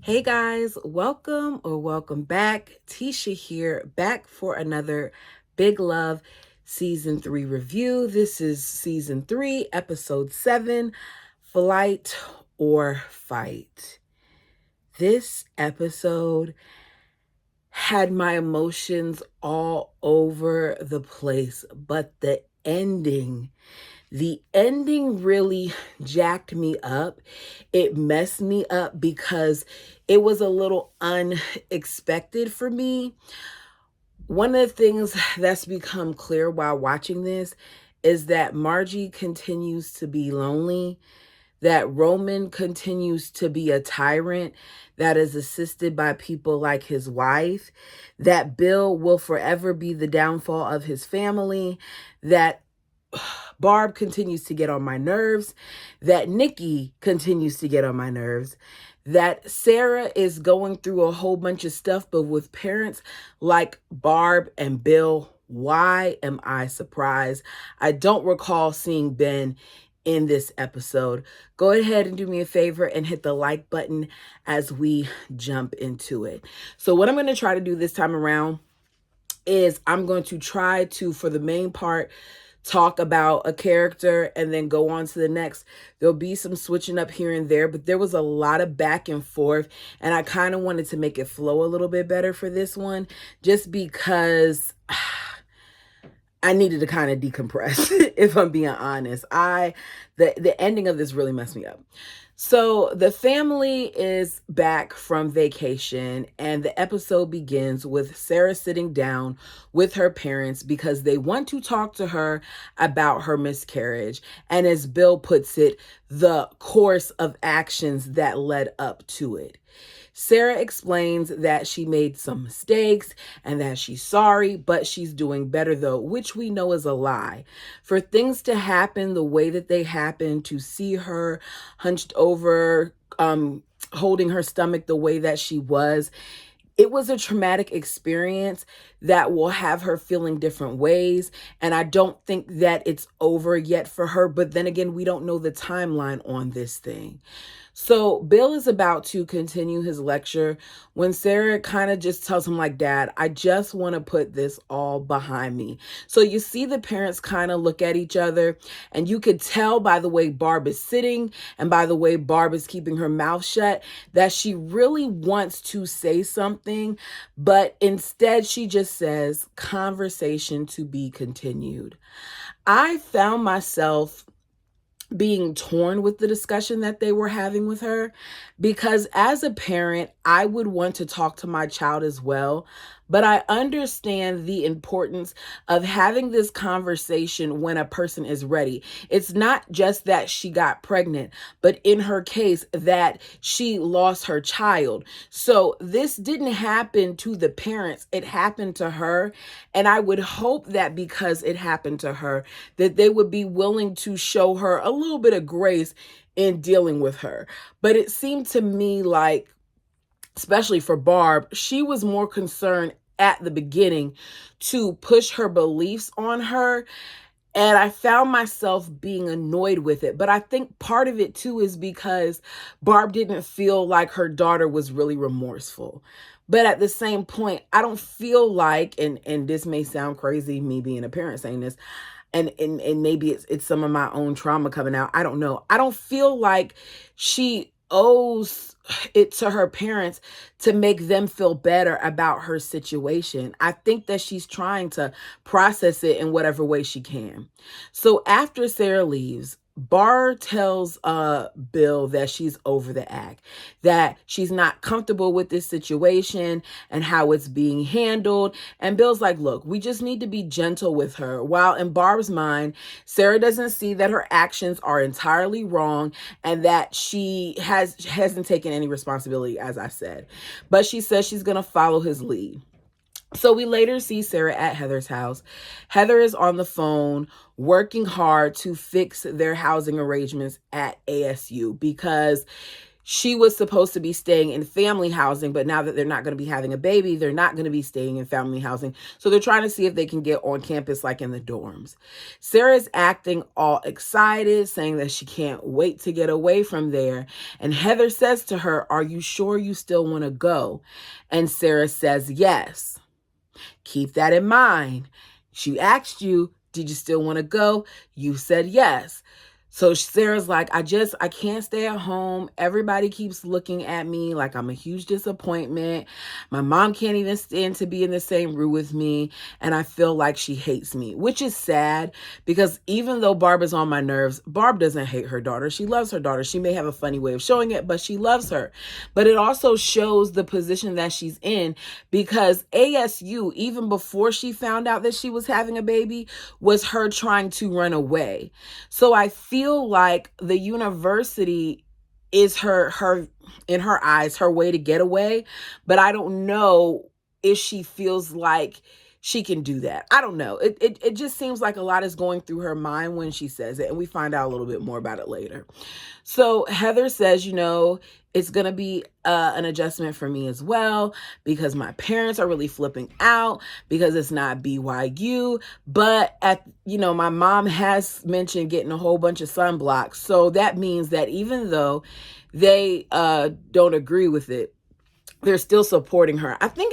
Hey guys, welcome back. Tisha here, back for another Big Love Season 3 review. This is Season 3, Episode 7, Flight or Fight. This episode had my emotions all over the place, but the ending really jacked me up. It messed me up because it was a little unexpected for me. One of the things that's become clear while watching this is that Margie continues to be lonely, that Roman continues to be a tyrant that is assisted by people like his wife, that Bill will forever be the downfall of his family, that Barb continues to get on my nerves, that Nikki continues to get on my nerves, that Sarah is going through a whole bunch of stuff, but with parents like Barb and Bill, why am I surprised? I don't recall seeing Ben in this episode. Go ahead and do me a favor and hit the like button as we jump into it. So what I'm going to try to do this time around is I'm going to try to, for the main part, talk about a character and then go on to the next. There'll be some switching up here and there, but there was a lot of back and forth, and I kind of wanted to make it flow a little bit better for this one, just because I needed to kind of decompress, if I'm being honest. The ending of this really messed me up. So the family is back from vacation, and the episode begins with Sarah sitting down with her parents because they want to talk to her about her miscarriage. And as Bill puts it, the course of actions that led up to it. Sarah explains that she made some mistakes and that she's sorry, but she's doing better though, which we know is a lie. For things to happen the way that they happened, to see her hunched over, holding her stomach the way that she was, it was a traumatic experience that will have her feeling different ways. And I don't think that it's over yet for her. But then again, we don't know the timeline on this thing. So Bill is about to continue his lecture when Sarah kind of just tells him like, Dad, I just want to put this all behind me. So you see the parents kind of look at each other, and you could tell by the way Barb is sitting and by the way Barb is keeping her mouth shut that she really wants to say something, but instead she just says, conversation to be continued. I found myself being torn with the discussion that they were having with her, because as a parent, I would want to talk to my child as well. But I understand the importance of having this conversation when a person is ready. It's not just that she got pregnant, but in her case, that she lost her child. So this didn't happen to the parents, it happened to her. And I would hope that because it happened to her, that they would be willing to show her a little bit of grace in dealing with her. But it seemed to me like, especially for Barb, she was more concerned at the beginning to push her beliefs on her. And I found myself being annoyed with it. But I think part of it too is because Barb didn't feel like her daughter was really remorseful. But at the same point, I don't feel like, and this may sound crazy, me being a parent saying this, and maybe it's some of my own trauma coming out. I don't know. I don't feel like she owes it to her parents to make them feel better about her situation. I think that she's trying to process it in whatever way she can. So after Sarah leaves, Barr tells Bill that she's over the act, that she's not comfortable with this situation and how it's being handled. And Bill's like, look, we just need to be gentle with her. While in Barb's mind, Sarah doesn't see that her actions are entirely wrong and that she hasn't taken any responsibility, as I said. But she says she's going to follow his lead. So we later see Sarah at Heather's house. Heather is on the phone working hard to fix their housing arrangements at ASU because she was supposed to be staying in family housing, but now that they're not going to be having a baby, they're not going to be staying in family housing. So they're trying to see if they can get on campus like in the dorms. Sarah's acting all excited, saying that she can't wait to get away from there. And Heather says to her, "Are you sure you still want to go?" And Sarah says, "Yes." Keep that in mind. She asked you, "Did you still want to go?" You said yes. So Sarah's like, I can't stay at home. Everybody keeps looking at me like I'm a huge disappointment. My mom can't even stand to be in the same room with me. And I feel like she hates me, which is sad because even though Barb is on my nerves, Barb doesn't hate her daughter. She loves her daughter. She may have a funny way of showing it, but she loves her. But it also shows the position that she's in because ASU, even before she found out that she was having a baby, was her trying to run away. So I feel like the university is her in her eyes, her way to get away. But I don't know if she feels like she can do that. I don't know. It just seems like a lot is going through her mind when she says it. And we find out a little bit more about it later. So Heather says, it's going to be an adjustment for me as well because my parents are really flipping out because it's not BYU. But my mom has mentioned getting a whole bunch of sunblocks. So that means that even though they don't agree with it, they're still supporting her. I think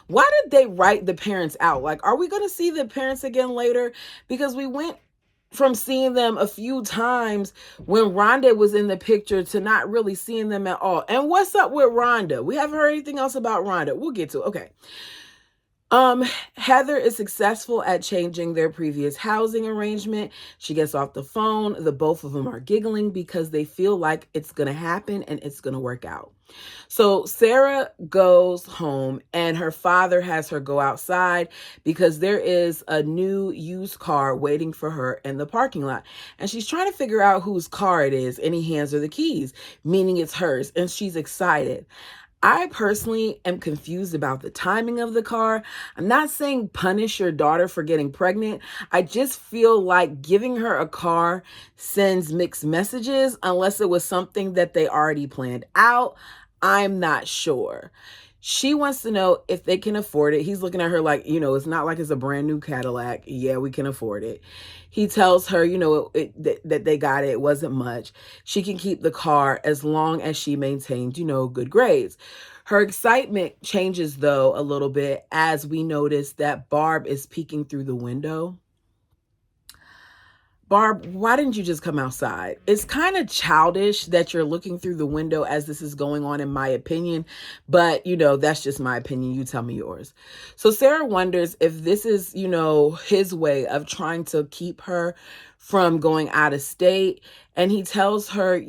why did they write the parents out? Like, are we going to see the parents again later? Because we went from seeing them a few times when Rhonda was in the picture to not really seeing them at all. And what's up with Rhonda? We haven't heard anything else about Rhonda. We'll get to it. Okay. Heather is successful at changing their previous housing arrangement. She gets off the phone. The both of them are giggling because they feel like it's going to happen and it's going to work out. So Sarah goes home and her father has her go outside because there is a new used car waiting for her in the parking lot. And she's trying to figure out whose car it is. And he hands her the keys, meaning it's hers. And she's excited. I personally am confused about the timing of the car. I'm not saying punish your daughter for getting pregnant. I just feel like giving her a car sends mixed messages unless it was something that they already planned out. I'm not sure. She wants to know if they can afford it. He's looking at her like, it's not like it's a brand new Cadillac. Yeah, we can afford it. He tells her, that they got it. It wasn't much. She can keep the car as long as she maintains, good grades. Her excitement changes, though, a little bit as we notice that Barb is peeking through the window. Barb, why didn't you just come outside? It's kind of childish that you're looking through the window as this is going on, in my opinion. But, that's just my opinion. You tell me yours. So Sarah wonders if this is, his way of trying to keep her from going out of state. And he tells her,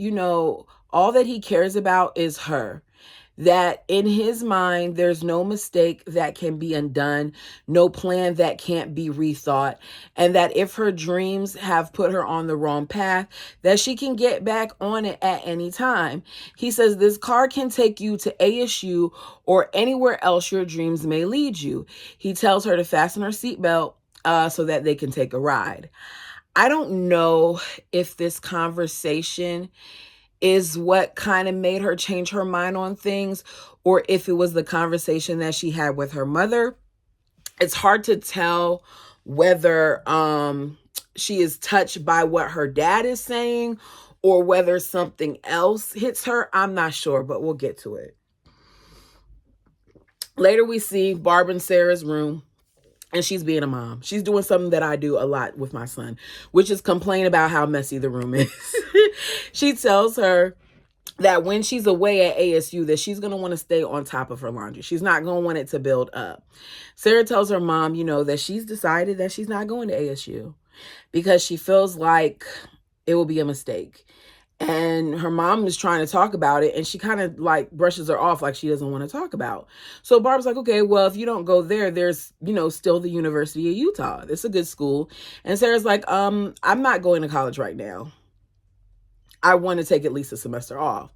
all that he cares about is her. That in his mind, there's no mistake that can be undone, no plan that can't be rethought, and that if her dreams have put her on the wrong path, that she can get back on it at any time. He says this car can take you to ASU or anywhere else your dreams may lead you. He tells her to fasten her seatbelt so that they can take a ride. I don't know if this conversation is what kind of made her change her mind on things, or if it was the conversation that she had with her mother. It's hard to tell whether she is touched by what her dad is saying or whether something else hits her. I'm not sure, but we'll get to it. Later we see Barb in Sarah's room. And she's being a mom. She's doing something that I do a lot with my son, which is complain about how messy the room is. She tells her that when she's away at ASU, that she's going to want to stay on top of her laundry. She's not going to want it to build up. Sarah tells her mom, that she's decided that she's not going to ASU because she feels like it will be a mistake. And her mom is trying to talk about it and she kind of like brushes her off like she doesn't want to talk about. So Barb's like, okay, well, if you don't go there, there's, still the University of Utah. It's a good school. And Sarah's like, I'm not going to college right now. I want to take at least a semester off.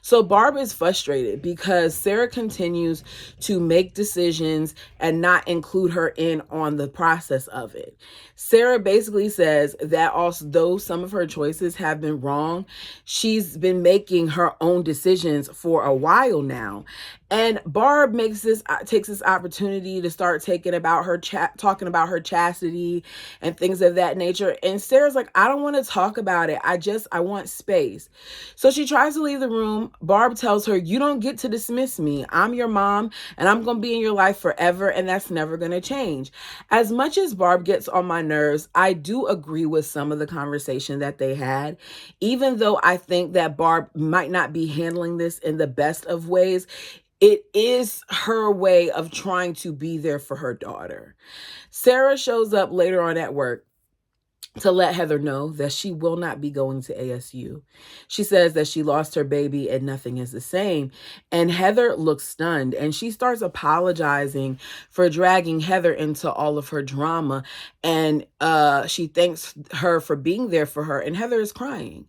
So Barb is frustrated because Sarah continues to make decisions and not include her in on the process of it. Sarah basically says that although some of her choices have been wrong, she's been making her own decisions for a while now. And Barb takes this opportunity to start talking about her chastity and things of that nature. And Sarah's like, I don't want to talk about it. I want space. So she tries to leave the room. Barb tells her, you don't get to dismiss me. I'm your mom and I'm going to be in your life forever. And that's never going to change. As much as Barb gets on my nerves, I do agree with some of the conversation that they had. Even though I think that Barb might not be handling this in the best of ways, it is her way of trying to be there for her daughter. Sarah shows up later on at work to let Heather know that she will not be going to ASU. She says that she lost her baby and nothing is the same. And Heather looks stunned and she starts apologizing for dragging Heather into all of her drama. And she thanks her for being there for her. And Heather is crying.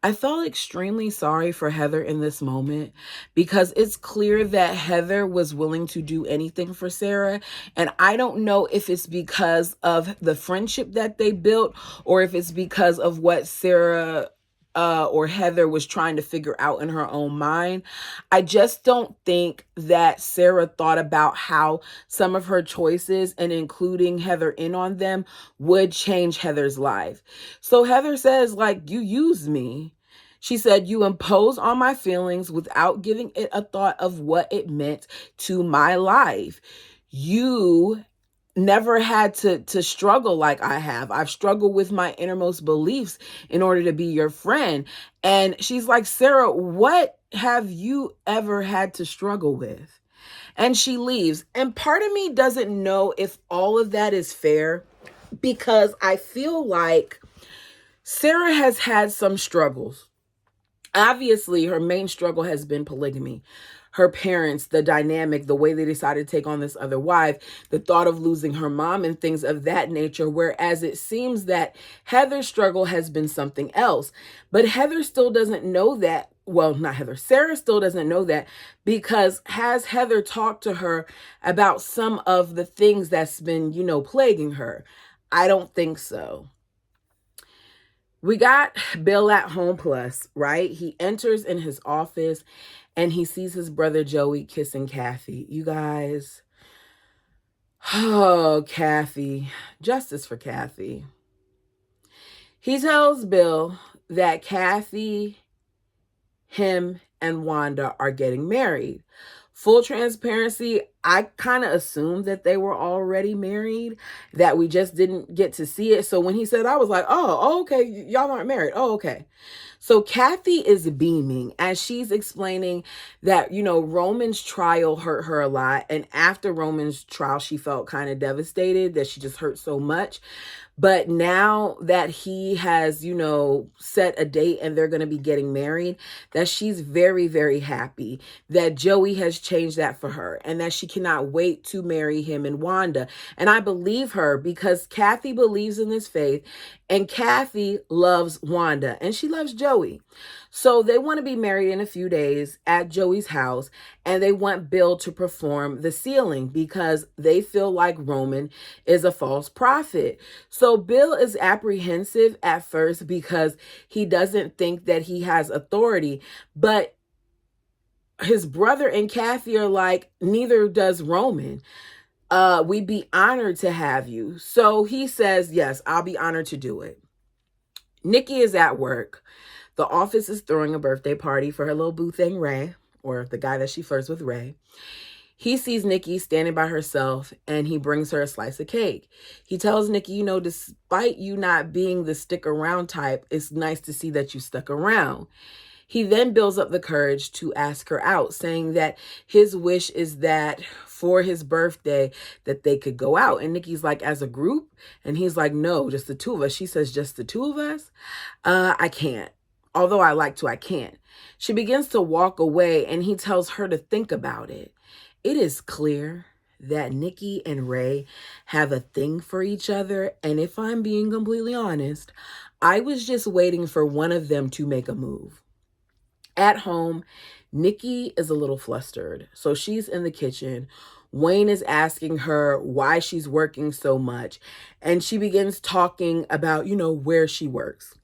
I felt extremely sorry for Heather in this moment because it's clear that Heather was willing to do anything for Sarah. And I don't know if it's because of the friendship that they built or if it's because of what Sarah or Heather was trying to figure out in her own mind. I just don't think that Sarah thought about how some of her choices and including Heather in on them would change Heather's life. So Heather says, like, you used me. She said, you impose on my feelings without giving it a thought of what it meant to my life. You never had to struggle like I have. I've struggled with my innermost beliefs in order to be your friend. And she's like, Sarah, what have you ever had to struggle with? And she leaves. And part of me doesn't know if all of that is fair because I feel like Sarah has had some struggles. Obviously, her main struggle has been polygamy. Her parents, the dynamic, the way they decided to take on this other wife, the thought of losing her mom and things of that nature. Whereas it seems that Heather's struggle has been something else. But Heather still doesn't know that. Well, not Heather. Sarah still doesn't know that because has Heather talked to her about some of the things that's been, plaguing her? I don't think so. We got Bill at Home Plus, right? He enters in his office and he sees his brother Joey kissing Kathy. You guys, oh, Kathy, justice for Kathy. He tells Bill that Kathy, him, and Wanda are getting married. Full transparency, I kind of assumed that they were already married, that we just didn't get to see it. So when he said, I was like, oh, okay, y'all aren't married. Oh, okay. So Kathy is beaming as she's explaining that, Roman's trial hurt her a lot. And after Roman's trial, she felt kind of devastated that she just hurt so much. But now that he has, set a date and they're going to be getting married, that she's very, very happy that Joey has changed that for her and that she cannot wait to marry him and Wanda. And I believe her because Kathy believes in this faith and Kathy loves Wanda and she loves Joey. So they want to be married in a few days at Joey's house and they want Bill to perform the sealing because they feel like Roman is a false prophet. So Bill is apprehensive at first because he doesn't think that he has authority, but his brother and Kathy are like, neither does Roman. We'd be honored to have you. So he says, yes, I'll be honored to do it. Nikki is at work. The office is throwing a birthday party for her little boo thing, Ray, or the guy that she flirts with, Ray. He sees Nikki standing by herself and he brings her a slice of cake. He tells Nikki, despite you not being the stick around type, it's nice to see that you stuck around. He then builds up the courage to ask her out, saying that his wish is that for his birthday that they could go out. And Nikki's like, as a group? And he's like, no, just the two of us. She says, just the two of us? I can't. Although I like to, I can't. She begins to walk away and he tells her to think about it. It is clear that Nikki and Ray have a thing for each other. And if I'm being completely honest, I was just waiting for one of them to make a move. At home, Nikki is a little flustered. So she's in the kitchen. Wayne is asking her why she's working so much. And she begins talking about, where she works,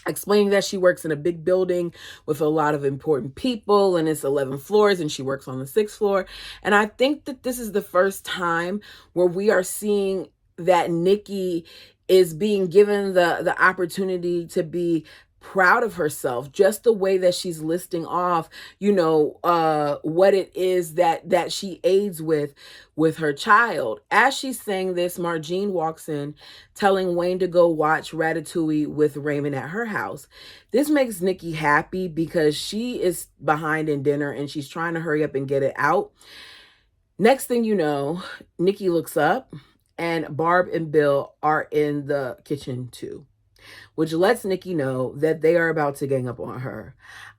explaining that she works in a big building with a lot of important people and it's 11 floors and she works on the 6th floor. And I think that this is the first time where we are seeing that Nikki is being given the opportunity to be proud of herself, just the way that she's listing off, what it is that she aids with her child. As she's saying this, Margine walks in telling Wayne to go watch Ratatouille with Raymond at her house. This makes Nikki happy because she is behind in dinner and she's trying to hurry up and get it out. Next thing you know, Nikki looks up and Barb and Bill are in the kitchen too, which lets Nikki know that they are about to gang up on her.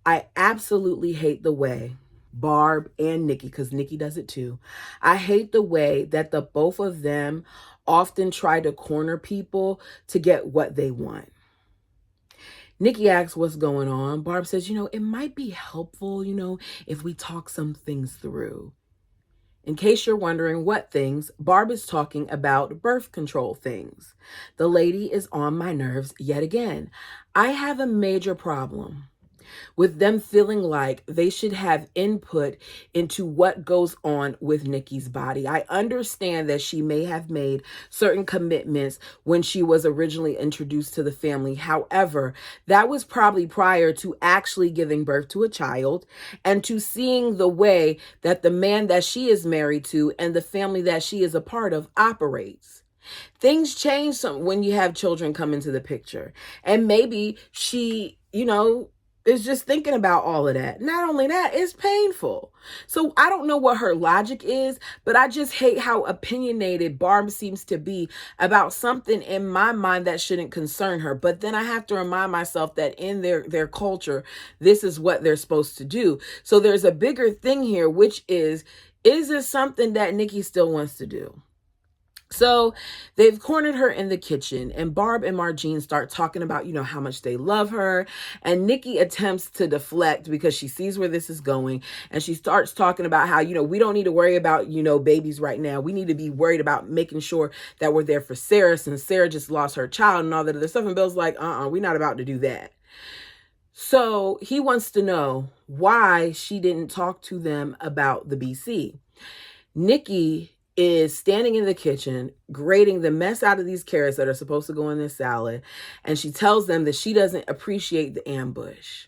I absolutely hate the way Barb and Nikki, because Nikki does it too. I hate the way that the both of them often try to corner people to get what they want. Nikki asks what's going on. Barb says, it might be helpful, if we talk some things through. In case you're wondering what things, Barb is talking about birth control things. The lady is on my nerves yet again. I have a major problem with them feeling like they should have input into what goes on with Nikki's body. I understand that she may have made certain commitments when she was originally introduced to the family. However, that was probably prior to actually giving birth to a child and to seeing the way that the man that she is married to and the family that she is a part of operates. Things change when you have children come into the picture. And maybe she, is just thinking about all of that. Not only that, it's painful. So I don't know what her logic is, but I just hate how opinionated Barb seems to be about something in my mind that shouldn't concern her. But then I have to remind myself that in their culture, this is what they're supposed to do. So there's a bigger thing here, which is this something that Nikki still wants to do? So they've cornered her in the kitchen and Barb and Margine start talking about, how much they love her. And Nikki attempts to deflect because she sees where this is going. And she starts talking about how, we don't need to worry about, babies right now. We need to be worried about making sure that we're there for Sarah since Sarah just lost her child and all that other stuff. And Bill's like, we're not about to do that. So he wants to know why she didn't talk to them about the BC. Nikki is standing in the kitchen, grating the mess out of these carrots that are supposed to go in this salad. And she tells them that she doesn't appreciate the ambush.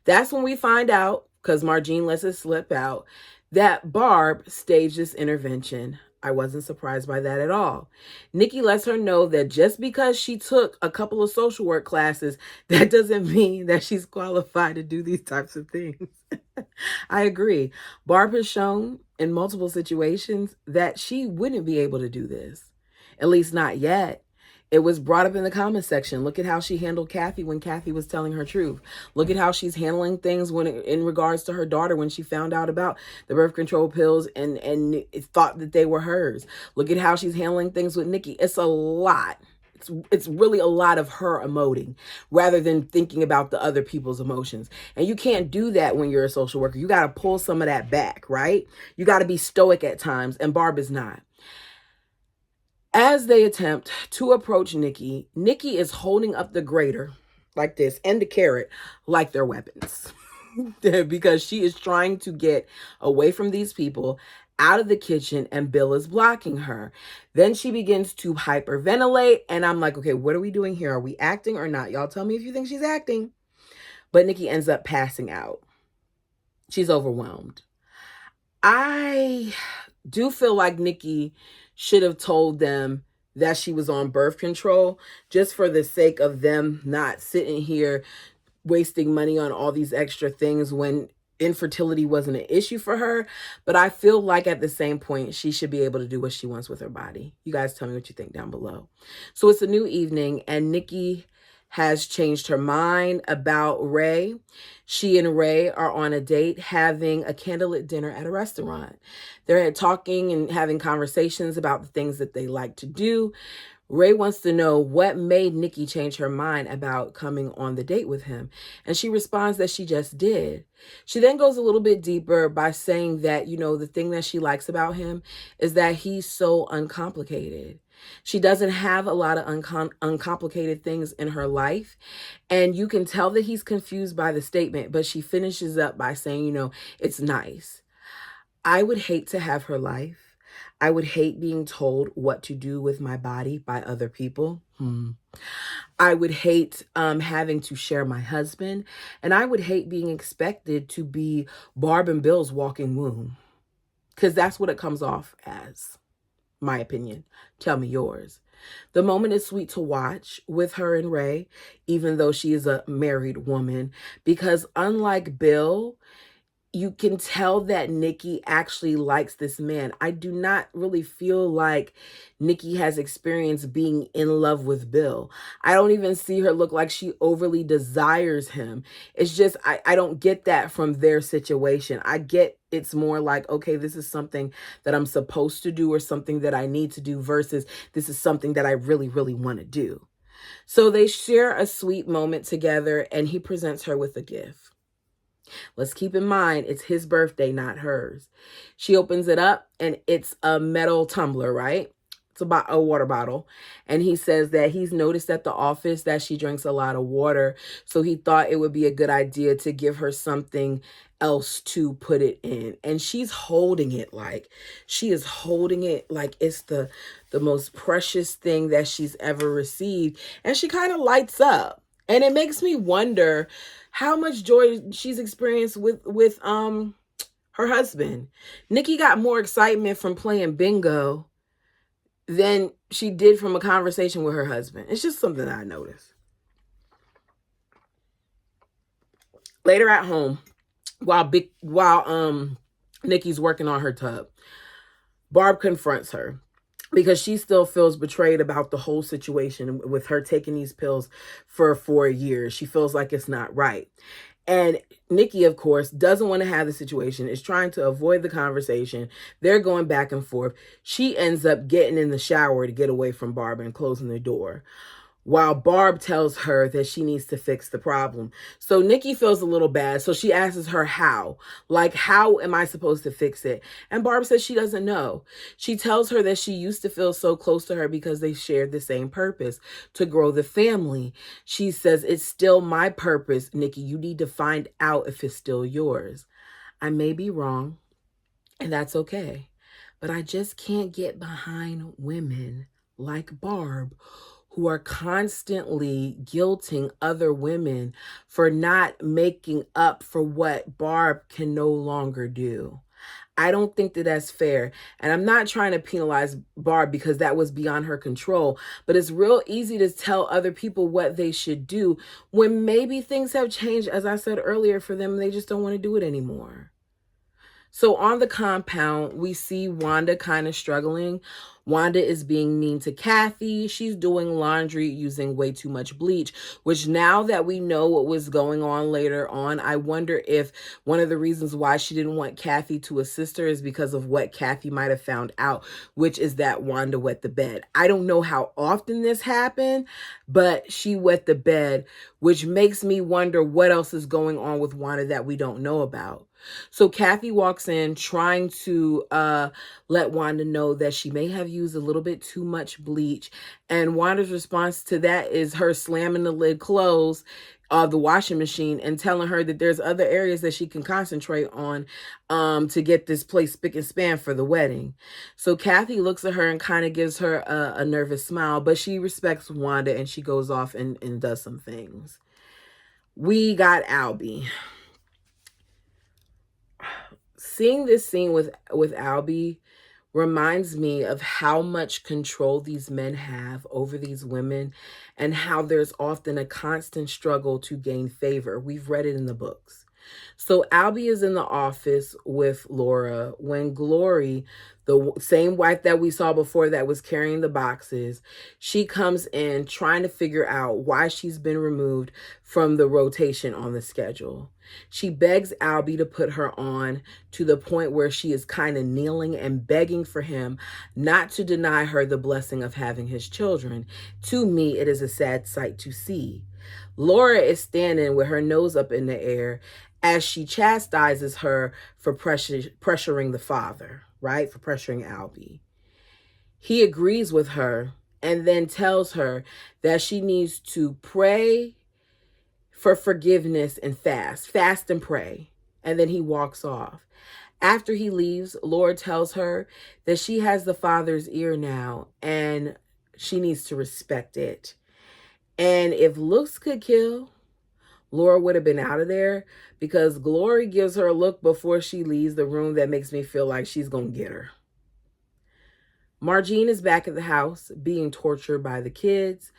That's when we find out, because Margine lets it slip out, that Barb staged this intervention. I wasn't surprised by that at all. Nikki lets her know that just because she took a couple of social work classes, that doesn't mean that she's qualified to do these types of things. I agree. Barb has shown in multiple situations that she wouldn't be able to do this, at least not yet. It was brought up in the comment section. Look at how she handled Kathy when Kathy was telling her truth. Look at how she's handling things in regards to her daughter when she found out about the birth control pills and thought that they were hers. Look at how she's handling things with Nikki. It's a lot. It's really a lot of her emoting rather than thinking about the other people's emotions. And you can't do that when you're a social worker. You got to pull some of that back, right? You got to be stoic at times, and Barb is not. As they attempt to approach Nikki, Nikki is holding up the grater like this and the carrot like they're weapons because she is trying to get away from these people, out of the kitchen, and Bill is blocking her. Then she begins to hyperventilate, and I'm like, okay, what are we doing here? Are we acting or not? Y'all tell me if you think she's acting. But Nikki ends up passing out. She's overwhelmed. I do feel like Nikki should have told them that she was on birth control just for the sake of them not sitting here wasting money on all these extra things when infertility wasn't an issue for her. But I feel like at the same point, she should be able to do what she wants with her body. You guys tell me what you think down below. So it's a new evening and Nikki has changed her mind about Ray. She and Ray are on a date having a candlelit dinner at a restaurant. They're talking and having conversations about the things that they like to do. Ray wants to know what made Nikki change her mind about coming on the date with him. And she responds that she just did. She then goes a little bit deeper by saying that, the thing that she likes about him is that he's so uncomplicated. She doesn't have a lot of uncomplicated things in her life. And you can tell that he's confused by the statement, but she finishes up by saying, it's nice. I would hate to have her life. I would hate being told what to do with my body by other people. I would hate having to share my husband. And I would hate being expected to be Barb and Bill's walking womb. Because that's what it comes off as. My opinion. Tell me yours. The moment is sweet to watch with her and Ray, even though she is a married woman, because unlike Bill, you can tell that Nikki actually likes this man. I do not really feel like Nikki has experience being in love with Bill. I don't even see her look like she overly desires him. It's just, I don't get that from their situation. I get it's more like, okay, this is something that I'm supposed to do or something that I need to do versus this is something that I really, really want to do. So they share a sweet moment together and he presents her with a gift. Let's keep in mind, it's his birthday, not hers. She opens it up and it's a metal tumbler, right? It's about a water bottle. And he says that he's noticed at the office that she drinks a lot of water. So he thought it would be a good idea to give her something else to put it in. And she's holding it like it's the most precious thing that she's ever received. And she kind of lights up. And it makes me wonder how much joy she's experienced with her husband. Nikki got more excitement from playing bingo than she did from a conversation with her husband. It's just something that I noticed. Later at home, while Nikki's working on her tub, Barb confronts her because she still feels betrayed about the whole situation with her taking these pills for 4 years. She feels like it's not right. And Nikki, of course, doesn't want to have the situation, is trying to avoid the conversation. They're going back and forth. She ends up getting in the shower to get away from Barb and closing the door, while Barb tells her that she needs to fix the problem. So Nikki feels a little bad. So she asks her how. Like, how am I supposed to fix it? And Barb says she doesn't know. She tells her that she used to feel so close to her because they shared the same purpose, to grow the family. She says, it's still my purpose, Nikki. You need to find out if it's still yours. I may be wrong, and that's okay. But I just can't get behind women like Barb who are constantly guilting other women for not making up for what Barb can no longer do. I don't think that that's fair. And I'm not trying to penalize Barb because that was beyond her control, but it's real easy to tell other people what they should do when maybe things have changed, as I said earlier, for them. They just don't want to do it anymore. So on the compound, we see Wanda kind of struggling. Wanda is being mean to Kathy. She's doing laundry using way too much bleach, which now that we know what was going on later on, I wonder if one of the reasons why she didn't want Kathy to assist her is because of what Kathy might have found out, which is that Wanda wet the bed. I don't know how often this happened, but she wet the bed, which makes me wonder what else is going on with Wanda that we don't know about. So Kathy walks in trying to let Wanda know that she may have used a little bit too much bleach. And Wanda's response to that is her slamming the lid closed of the washing machine and telling her that there's other areas that she can concentrate on to get this place spick and span for the wedding. So Kathy looks at her and kind of gives her a nervous smile, but she respects Wanda and she goes off and does some things. We got Albie. Seeing this scene with Albie reminds me of how much control these men have over these women and how there's often a constant struggle to gain favor. We've read it in the books. So Albie is in the office with Laura when Glory, the same wife that we saw before that was carrying the boxes, she comes in trying to figure out why she's been removed from the rotation on the schedule. She begs Albie to put her on, to the point where she is kind of kneeling and begging for him not to deny her the blessing of having his children. To me, it is a sad sight to see. Laura is standing with her nose up in the air as she chastises her for pressuring the father, right? For pressuring Albie. He agrees with her and then tells her that she needs to pray for forgiveness and fast and pray. And then he walks off. After he leaves, Laura tells her that she has the father's ear now and she needs to respect it. And if looks could kill, Laura would have been out of there, because Glory gives her a look before she leaves the room that makes me feel like she's going to get her. Margene is back at the house being tortured by the kids.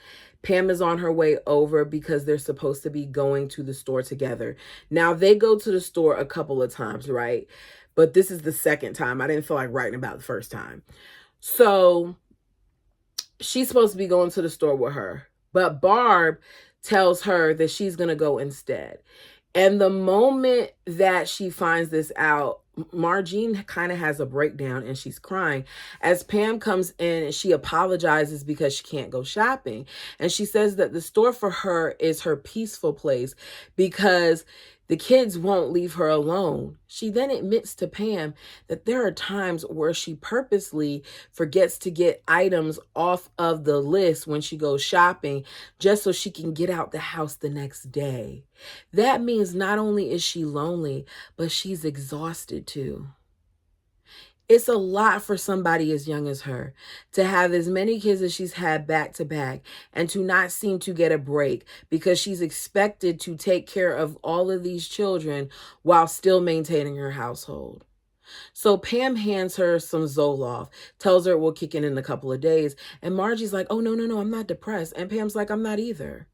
Pam is on her way over because they're supposed to be going to the store together. Now, they go to the store a couple of times, right? But this is the second time. I didn't feel like writing about the first time. So she's supposed to be going to the store with her. But Barb tells her that she's going to go instead. And the moment that she finds this out, Margene kind of has a breakdown and she's crying. As Pam comes in, she apologizes because she can't go shopping. And she says that the store for her is her peaceful place because the kids won't leave her alone. She then admits to Pam that there are times where she purposely forgets to get items off of the list when she goes shopping just so she can get out the house the next day. That means not only is she lonely, but she's exhausted too. It's a lot for somebody as young as her to have as many kids as she's had back to back and to not seem to get a break because she's expected to take care of all of these children while still maintaining her household. So Pam hands her some Zoloft, tells her it will kick in a couple of days. And Margie's like, oh, no, I'm not depressed. And Pam's like, I'm not either.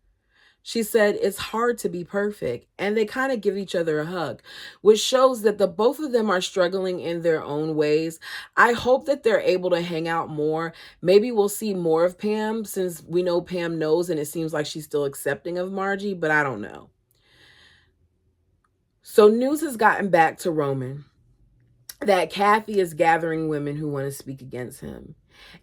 She said it's hard to be perfect, and they kind of give each other a hug, which shows that the both of them are struggling in their own ways. I hope that they're able to hang out more. Maybe we'll see more of Pam, since we know Pam knows and it seems like she's still accepting of Margie, but I don't know. So news has gotten back to Roman that Kathy is gathering women who want to speak against him.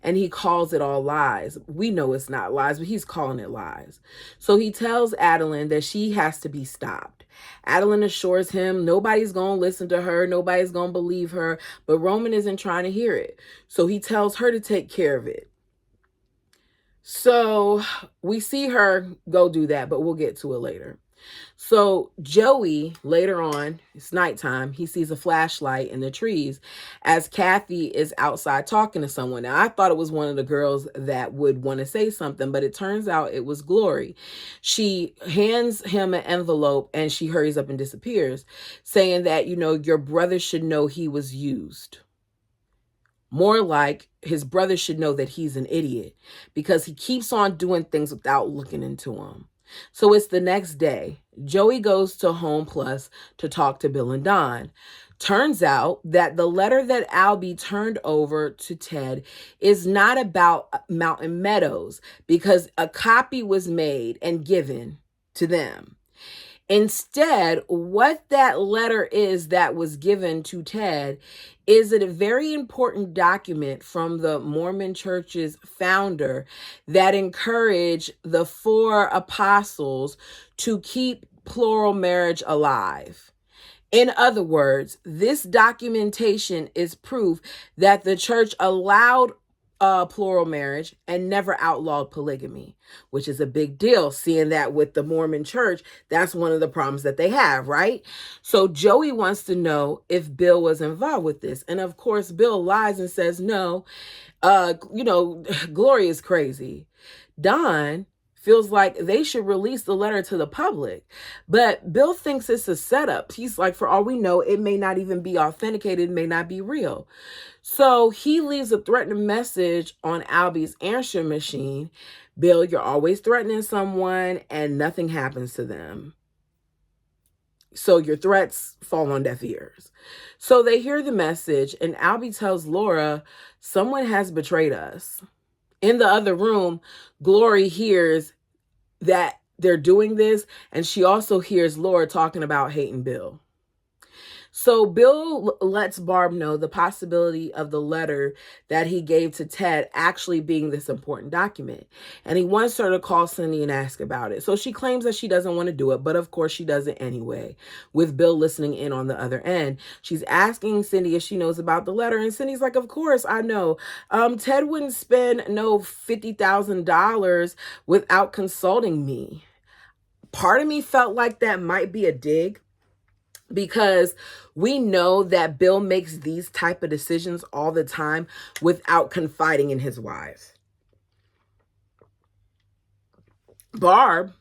And he calls it all lies. We know it's not lies, but he's calling it lies. So he tells Adeline that she has to be stopped. Adeline assures him nobody's going to listen to her, nobody's going to believe her, but Roman isn't trying to hear it. So he tells her to take care of it. So we see her go do that, but we'll get to it later. So Joey, later on, it's nighttime, he sees a flashlight in the trees as Kathy is outside talking to someone. Now, I thought it was one of the girls that would want to say something, but it turns out it was Glory. She hands him an envelope and she hurries up and disappears, saying that, your brother should know he was used. More like his brother should know that he's an idiot because he keeps on doing things without looking into them. So it's the next day. Joey goes to Home Plus to talk to Bill and Don. Turns out that the letter that Albie turned over to Ted is not about Mountain Meadows because a copy was made and given to them. Instead, what that letter is that was given to Ted is a very important document from the Mormon Church's founder that encouraged the 4 apostles to keep plural marriage alive. In other words, this documentation is proof that the church allowed plural marriage and never outlawed polygamy, which is a big deal, seeing that with the Mormon church, that's one of the problems that they have, right? So Joey wants to know if Bill was involved with this. And of course, Bill lies and says, no, Glory is crazy. Don feels like they should release the letter to the public. But Bill thinks it's a setup. He's like, for all we know, it may not even be authenticated, it may not be real. So he leaves a threatening message on Albie's answering machine. Bill, you're always threatening someone and nothing happens to them. So your threats fall on deaf ears. So they hear the message, and Albie tells Laura, someone has betrayed us. In the other room, Glory hears that they're doing this, and she also hears Laura talking about hating Bill. So Bill lets Barb know the possibility of the letter that he gave to Ted actually being this important document. And he wants her to call Cindy and ask about it. So she claims that she doesn't want to do it, but of course she does it anyway, with Bill listening in on the other end. She's asking Cindy if she knows about the letter, and Cindy's like, of course I know. Ted wouldn't spend no $50,000 without consulting me. Part of me felt like that might be a dig, because we know that Bill makes these type of decisions all the time without confiding in his wives. Barb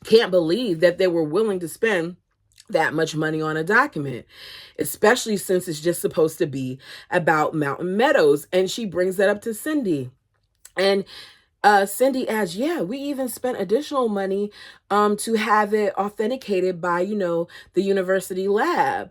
can't believe that they were willing to spend that much money on a document, especially since it's just supposed to be about Mountain Meadows. And she brings that up to Cindy. And Cindy adds, yeah, we even spent additional money to have it authenticated by, the university lab.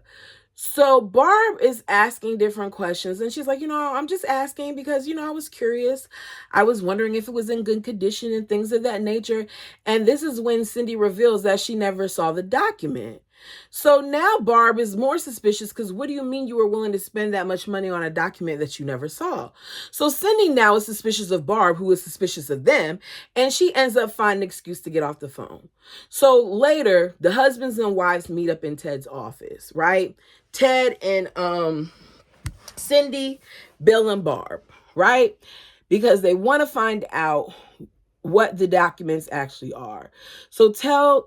So Barb is asking different questions, and she's like, I'm just asking because, I was curious. I was wondering if it was in good condition and things of that nature. And this is when Cindy reveals that she never saw the document. So now Barb is more suspicious, because what do you mean you were willing to spend that much money on a document that you never saw? So Cindy now is suspicious of Barb, who is suspicious of them, and she ends up finding an excuse to get off the phone. So later, the husbands and wives meet up in Ted's office, right? Ted and Cindy, Bill and Barb, right? Because they want to find out what the documents actually are. So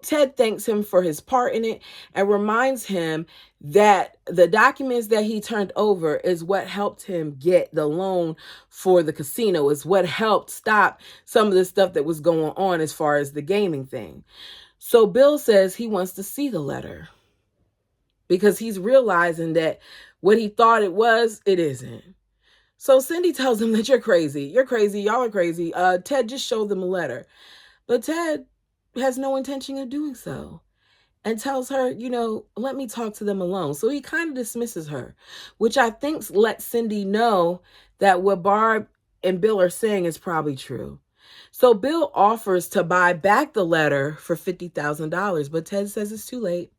Ted thanks him for his part in it and reminds him that the documents that he turned over is what helped him get the loan for the casino, is what helped stop some of the stuff that was going on as far as the gaming thing. So Bill says he wants to see the letter, because he's realizing that what he thought it was, it isn't. So Cindy tells him that you're crazy. You're crazy. Y'all are crazy. Ted just showed them a letter. But Ted has no intention of doing so, and tells her, let me talk to them alone. So he kind of dismisses her, which I think lets Cindy know that what Barb and Bill are saying is probably true. So Bill offers to buy back the letter for $50,000, but Ted says it's too late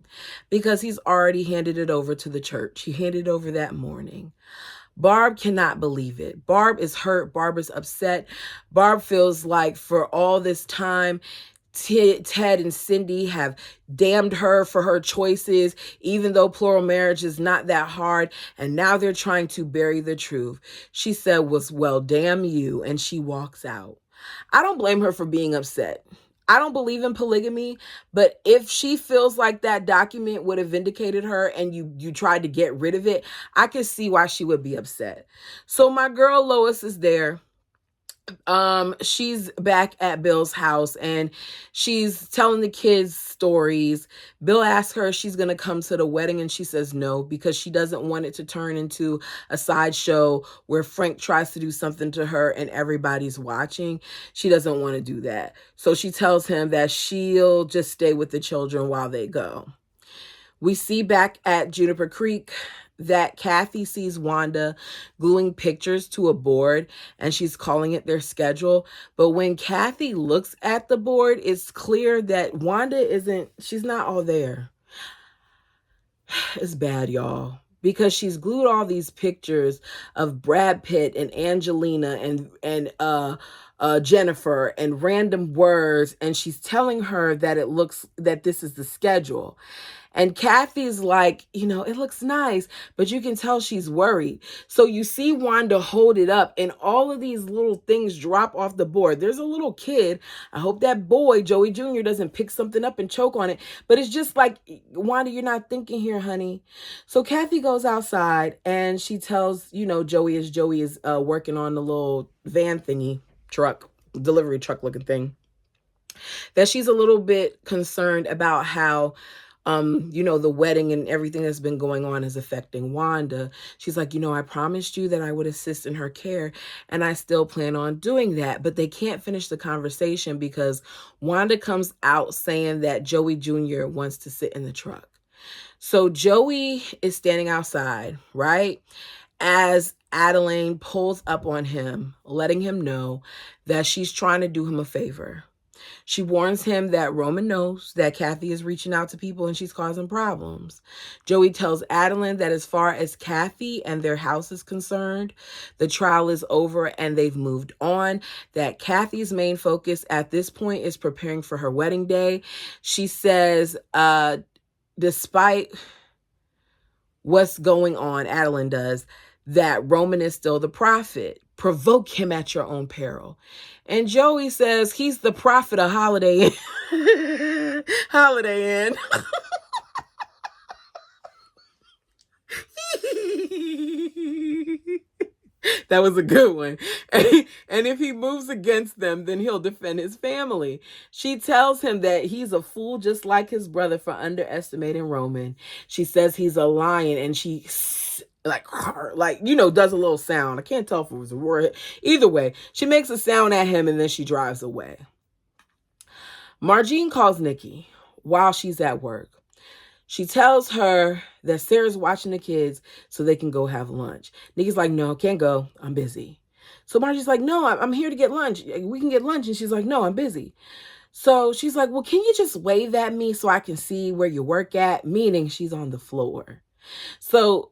because he's already handed it over to the church. He handed it over that morning. Barb cannot believe it. Barb is hurt. Barb is upset. Barb feels like for all this time, Ted and Cindy have damned her for her choices, even though plural marriage is not that hard. And now they're trying to bury the truth. She said well, damn you. And she walks out. I don't blame her for being upset. I don't believe in polygamy, but if she feels like that document would have vindicated her and you tried to get rid of it, I could see why she would be upset. So my girl Lois is there. She's back at Bill's house and she's telling the kids stories. Bill asks her if she's going to come to the wedding, and she says no, because she doesn't want it to turn into a sideshow where Frank tries to do something to her and everybody's watching. She doesn't want to do that. So she tells him that she'll just stay with the children while they go. We see back at Juniper Creek that Kathy sees Wanda gluing pictures to a board, and she's calling it their schedule. But when Kathy looks at the board, it's clear that Wanda she's not all there. It's bad, y'all, because she's glued all these pictures of Brad Pitt and Angelina and Jennifer and random words, and she's telling her that it looks that this is the schedule. And Kathy's like, it looks nice, but you can tell she's worried. So you see Wanda hold it up, and all of these little things drop off the board. There's a little kid. I hope that boy, Joey Jr., doesn't pick something up and choke on it. But it's just like, Wanda, you're not thinking here, honey. So Kathy goes outside, and she tells, Joey is working on the little van thingy, delivery truck looking thing, that she's a little bit concerned about how the wedding and everything that's been going on is affecting Wanda. She's like, I promised you that I would assist in her care, and I still plan on doing that. But they can't finish the conversation because Wanda comes out saying that Joey Jr. wants to sit in the truck. So Joey is standing outside, right? As Adeline pulls up on him, letting him know that she's trying to do him a favor. She warns him that Roman knows that Kathy is reaching out to people and she's causing problems. Joey tells Adeline that as far as Kathy and their house is concerned, the trial is over and they've moved on. That Kathy's main focus at this point is preparing for her wedding day. She says, despite what's going on, Adeline does, that Roman is still the prophet. Provoke him at your own peril. And Joey says he's the prophet of Holiday Inn. Holiday Inn. That was a good one. And if he moves against them, then he'll defend his family. She tells him that he's a fool just like his brother for underestimating Roman. She says he's a lion, and she does a little sound. I can't tell if it was a roar. Either way, she makes a sound at him and then she drives away. Margine calls Nikki while she's at work. She tells her that Sarah's watching the kids so they can go have lunch. Nikki's like, no, can't go. I'm busy. So Margie's like, no, I'm here to get lunch. We can get lunch. And she's like, no, I'm busy. So she's like, well, can you just wave at me so I can see where you work at? Meaning she's on the floor. So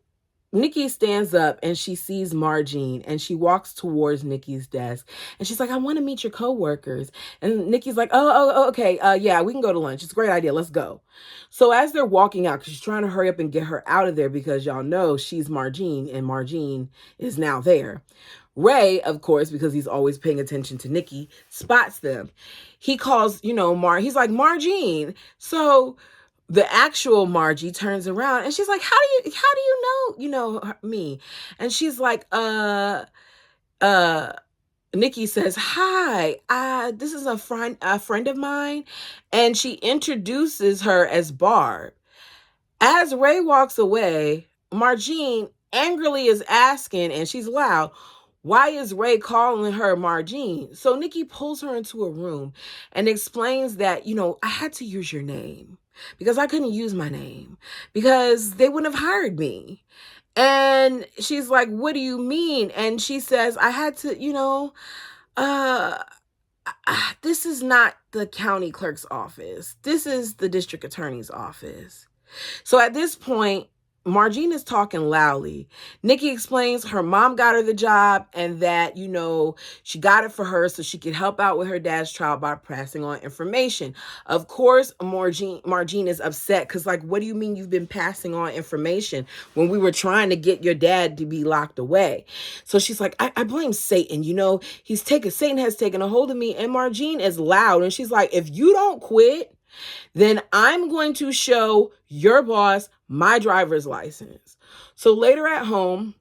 Nikki stands up and she sees Margine and she walks towards Nikki's desk and she's like, I want to meet your coworkers. And Nikki's like, okay. Yeah, we can go to lunch. It's a great idea. Let's go. So as they're walking out, because she's trying to hurry up and get her out of there because y'all know she's Margine and Margine is now there. Ray, of course, because he's always paying attention to Nikki, spots them. He calls, he's like, Margine. So the actual Margie turns around and she's like, how do you know, me? And she's like, Nikki says, hi, this is a friend of mine. And she introduces her as Barb. As Ray walks away, Margine angrily is asking, and she's loud, why is Ray calling her Margine? So Nikki pulls her into a room and explains that, I had to use your name because I couldn't use my name because they wouldn't have hired me. And she's like, what do you mean? And she says, I had to, this is not the county clerk's office. This is the district attorney's office. So at this point, Margine is talking loudly. Nikki explains her mom got her the job and that, she got it for her so she could help out with her dad's trial by passing on information. Of course, Margine is upset because, what do you mean you've been passing on information when we were trying to get your dad to be locked away? So she's like, I blame Satan. Satan has taken a hold of me. And Margine is loud. And she's like, if you don't quit, then I'm going to show your boss my driver's license. So later at home,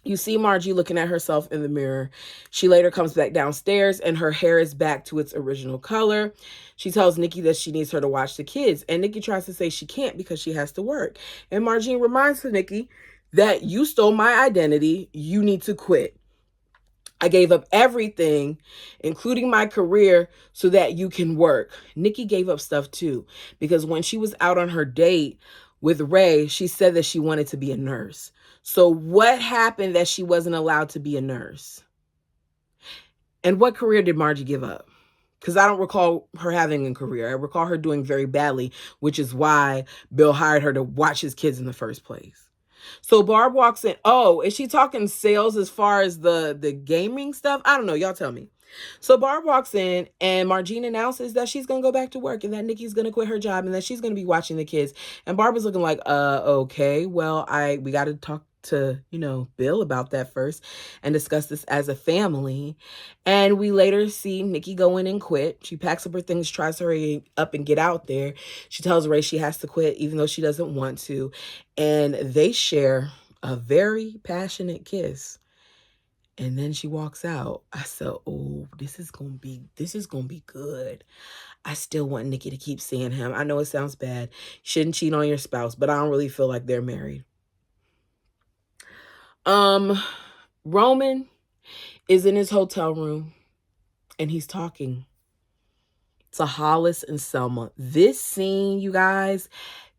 you see Margie looking at herself in the mirror. She later comes back downstairs and her hair is back to its original color. She tells Nikki that she needs her to watch the kids. And Nikki tries to say she can't because she has to work. And Margine reminds Nikki that you stole my identity. You need to quit. I gave up everything, including my career, so that you can work. Nikki gave up stuff too, because when she was out on her date with Ray, she said that she wanted to be a nurse. So what happened that she wasn't allowed to be a nurse? And what career did Margie give up? Because I don't recall her having a career. I recall her doing very badly, which is why Bill hired her to watch his kids in the first place. So Barb walks in. Oh, is she talking sales as far as the gaming stuff? I don't know. Y'all tell me. So Barb walks in and Margine announces that she's going to go back to work and that Nikki's going to quit her job and that she's going to be watching the kids. And Barb is looking like, okay, well, we got to talk to, Bill about that first and discuss this as a family. And we later see Nikki go in and quit. She packs up her things, tries to hurry up and get out there. She tells Ray she has to quit even though she doesn't want to. And they share a very passionate kiss. And then she walks out. I said, oh, this is gonna be good. I still want Nikki to keep seeing him. I know it sounds bad. Shouldn't cheat on your spouse, but I don't really feel like they're married. Roman is in his hotel room and he's talking to Hollis and Selma. This scene, you guys,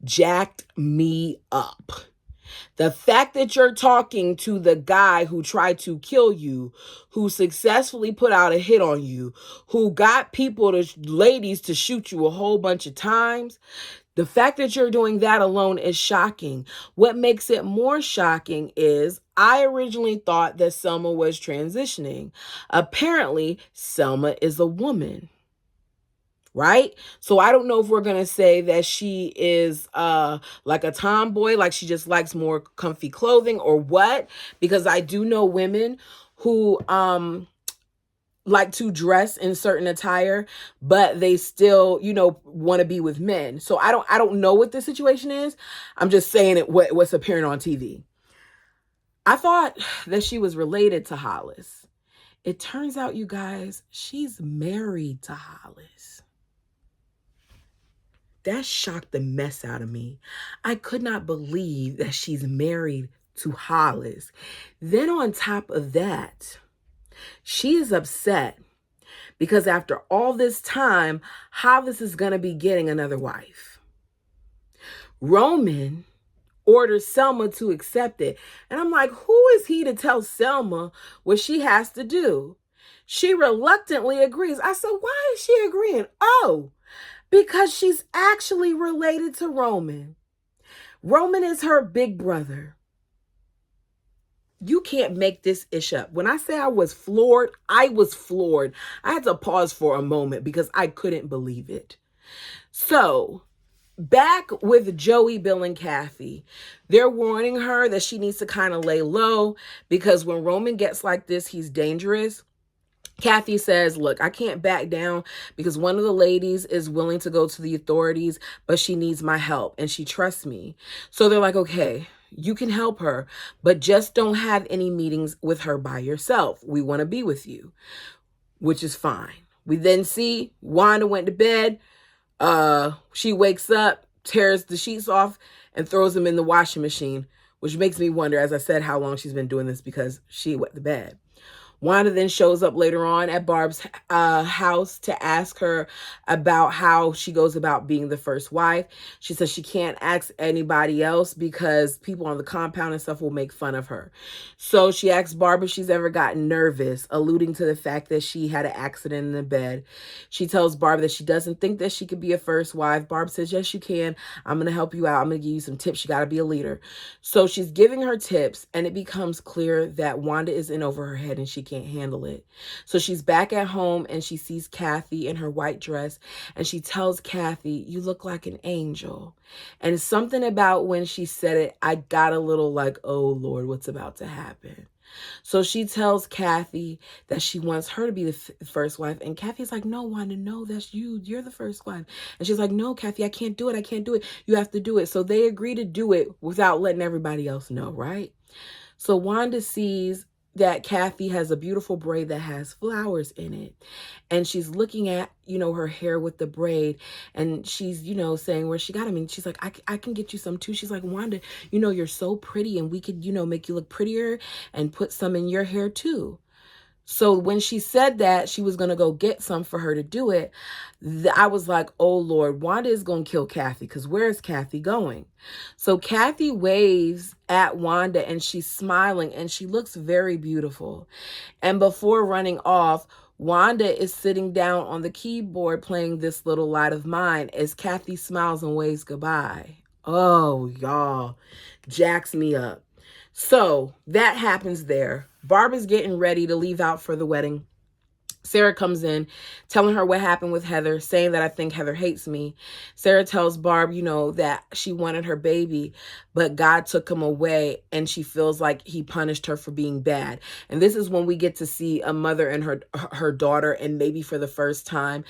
jacked me up. The fact that you're talking to the guy who tried to kill you, who successfully put out a hit on you, who got ladies to shoot you a whole bunch of times, the fact that you're doing that alone is shocking. What makes it more shocking is I originally thought that Selma was transitioning. Apparently, Selma is a woman. Right? So I don't know if we're going to say that she is like a tomboy, like she just likes more comfy clothing or what, because I do know women who like to dress in certain attire, but they still, want to be with men. So I don't know what the situation is. I'm just saying what's appearing on TV. I thought that she was related to Hollis. It turns out, you guys, she's married to Hollis. That shocked the mess out of me. I could not believe that she's married to Hollis. Then on top of that, she is upset because after all this time, Hollis is going to be getting another wife. Roman orders Selma to accept it. And I'm like, who is he to tell Selma what she has to do? She reluctantly agrees. I said, why is she agreeing? Oh, because she's actually related to Roman. Roman is her big brother. You can't make this ish up. When I say I was floored, I was floored. I had to pause for a moment because I couldn't believe it. So, back with Joey, Bill, and Kathy, they're warning her that she needs to kind of lay low because when Roman gets like this, he's dangerous. Kathy says, look, I can't back down because one of the ladies is willing to go to the authorities, but she needs my help and she trusts me. So they're like, okay, you can help her, but just don't have any meetings with her by yourself. We want to be with you, which is fine. We then see Wanda went to bed. She wakes up, tears the sheets off, and throws them in the washing machine, which makes me wonder, as I said, how long she's been doing this because she wet the bed. Wanda then shows up later on at Barb's house to ask her about how she goes about being the first wife. She says she can't ask anybody else because people on the compound and stuff will make fun of her. So she asks Barb if she's ever gotten nervous, alluding to the fact that she had an accident in the bed. She tells Barb that she doesn't think that she could be a first wife. Barb says, yes, you can. I'm going to help you out. I'm going to give you some tips. You got to be a leader. So she's giving her tips, and it becomes clear that Wanda is in over her head and she can't handle it. So she's back at home and she sees Kathy in her white dress and she tells Kathy, you look like an angel. And something about when she said it, I got a little like, oh Lord, what's about to happen? So she tells Kathy that she wants her to be the first wife. And Kathy's like, no, Wanda, no, that's you. You're the first wife. And she's like, no, Kathy, I can't do it. I can't do it. You have to do it. So they agree to do it without letting everybody else know, right? So Wanda sees that Kathy has a beautiful braid that has flowers in it. And she's looking at, her hair with the braid. And she's, saying where she got them. And she's like, I can get you some too. She's like, Wanda, you're so pretty and we could, make you look prettier and put some in your hair too. So when she said that she was going to go get some for her to do it, I was like, oh Lord, Wanda is going to kill Kathy because where is Kathy going? So Kathy waves at Wanda and she's smiling and she looks very beautiful. And before running off, Wanda is sitting down on the keyboard playing This Little Light of Mine as Kathy smiles and waves goodbye. Oh, y'all, jacks me up. So that happens there. Barb is getting ready to leave out for the wedding. Sarah comes in telling her what happened with Heather, saying that I think Heather hates me. Sarah tells Barb, that she wanted her baby, but God took him away and she feels like he punished her for being bad. And this is when we get to see a mother and her daughter, and maybe for the first time,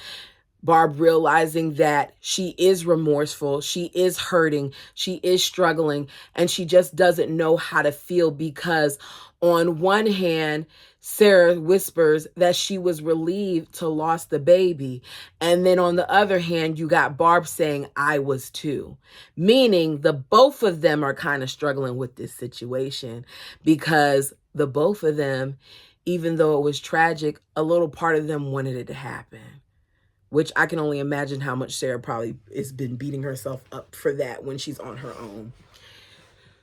Barb realizing that she is remorseful, she is hurting, she is struggling, and she just doesn't know how to feel because on one hand, Sarah whispers that she was relieved to lost the baby. And then on the other hand, you got Barb saying, I was too. Meaning the both of them are kind of struggling with this situation because the both of them, even though it was tragic, a little part of them wanted it to happen. which I can only imagine how much Sarah probably has been beating herself up for that when she's on her own.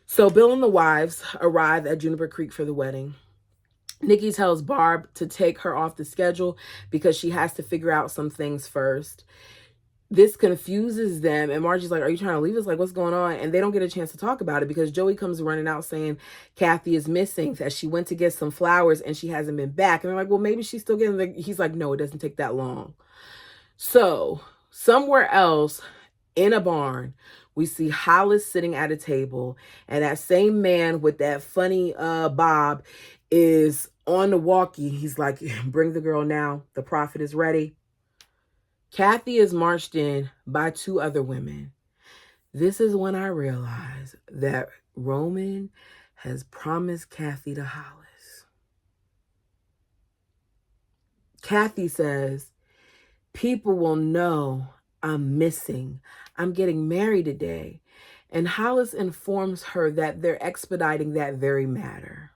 So Bill and the wives arrive at Juniper Creek for the wedding. Nikki tells Barb to take her off the schedule because she has to figure out some things first. This confuses them, and Margie's like, are you trying to leave us? Like, what's going on? And they don't get a chance to talk about it because Joey comes running out saying Kathy is missing, that she went to get some flowers and she hasn't been back. And they're like, well, maybe she's still getting the... He's like, no, it doesn't take that long. So somewhere else in a barn, we see Hollis sitting at a table, and that same man with that funny bob is on the walkie. He's like, bring the girl now. The prophet is ready. Kathy is marched in by two other women. This is when I realize that Roman has promised Kathy to Hollis. Kathy says, people will know I'm missing. I'm getting married today. And Hollis informs her that they're expediting that very matter.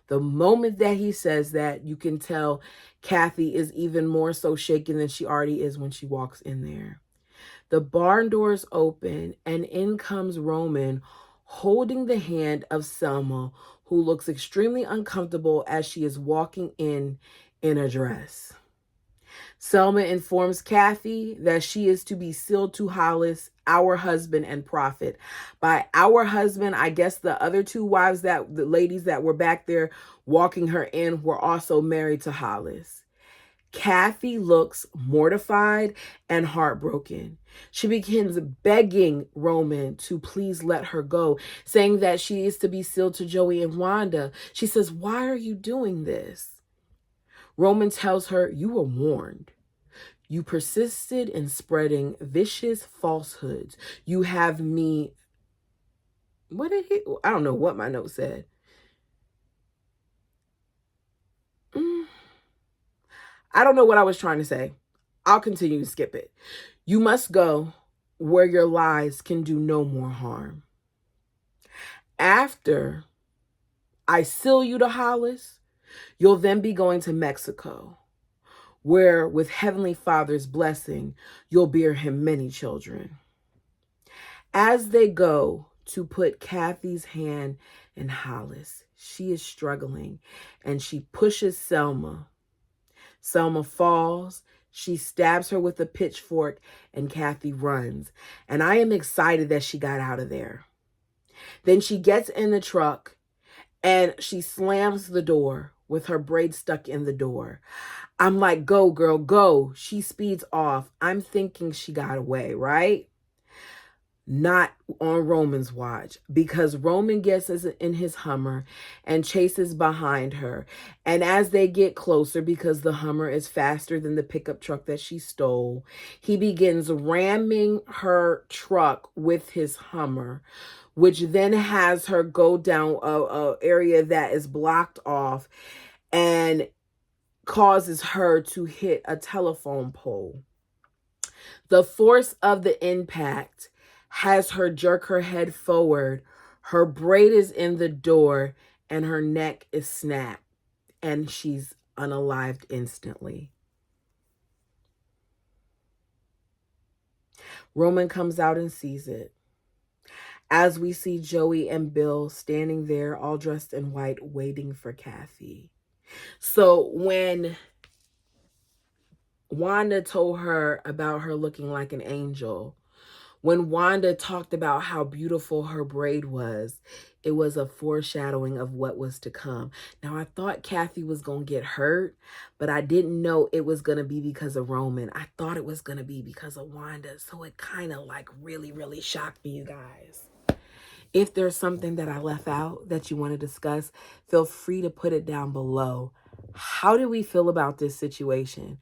The moment that he says that, you can tell Kathy is even more so shaken than she already is when she walks in there. The barn doors open, and in comes Roman holding the hand of Selma, who looks extremely uncomfortable as she is walking in a dress. Selma informs Kathy that she is to be sealed to Hollis, our husband and prophet. By our husband, I guess the other two wives, that the ladies that were back there walking her in, were also married to Hollis. Kathy looks mortified and heartbroken. She begins begging Roman to please let her go, saying that she is to be sealed to Joey and Wanda. She says, why are you doing this? Roman tells her, you were warned. You persisted in spreading vicious falsehoods. You have me... What did he... I don't know what my note said. I don't know what I was trying to say. I'll continue to skip it. You must go where your lies can do no more harm. After I seal you to Hollis, you'll then be going to Mexico, where with Heavenly Father's blessing, you'll bear him many children. As they go to put Kathy's hand in Hollis, she is struggling and she pushes Selma. Selma falls. She stabs her with a pitchfork and Kathy runs. And I am excited that she got out of there. Then she gets in the truck and she slams the door with her braid stuck in the door. I'm like, go, girl, go. She speeds off. I'm thinking she got away, right? Not on Roman's watch, because Roman gets in his Hummer and chases behind her. And as they get closer, because the Hummer is faster than the pickup truck that she stole, he begins ramming her truck with his Hummer, which then has her go down a area that is blocked off and causes her to hit a telephone pole. The force of the impact has her jerk her head forward. Her braid is in the door and her neck is snapped, and she's unalived instantly. Roman comes out and sees it. As we see Joey and Bill standing there all dressed in white waiting for Kathy. So when Wanda told her about her looking like an angel, when Wanda talked about how beautiful her braid was, it was a foreshadowing of what was to come. Now, I thought Kathy was going to get hurt, but I didn't know it was going to be because of Roman. I thought it was going to be because of Wanda. So it kind of like really, really shocked me, you guys. If there's something that I left out that you want to discuss, feel free to put it down below. How do we feel about this situation?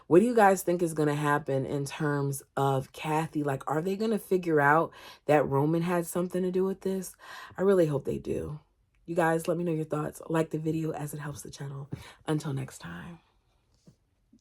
What do you guys think is going to happen in terms of Kathy? Like, are they going to figure out that Roman had something to do with this? I really hope they do. You guys, let me know your thoughts. Like the video as it helps the channel. Until next time.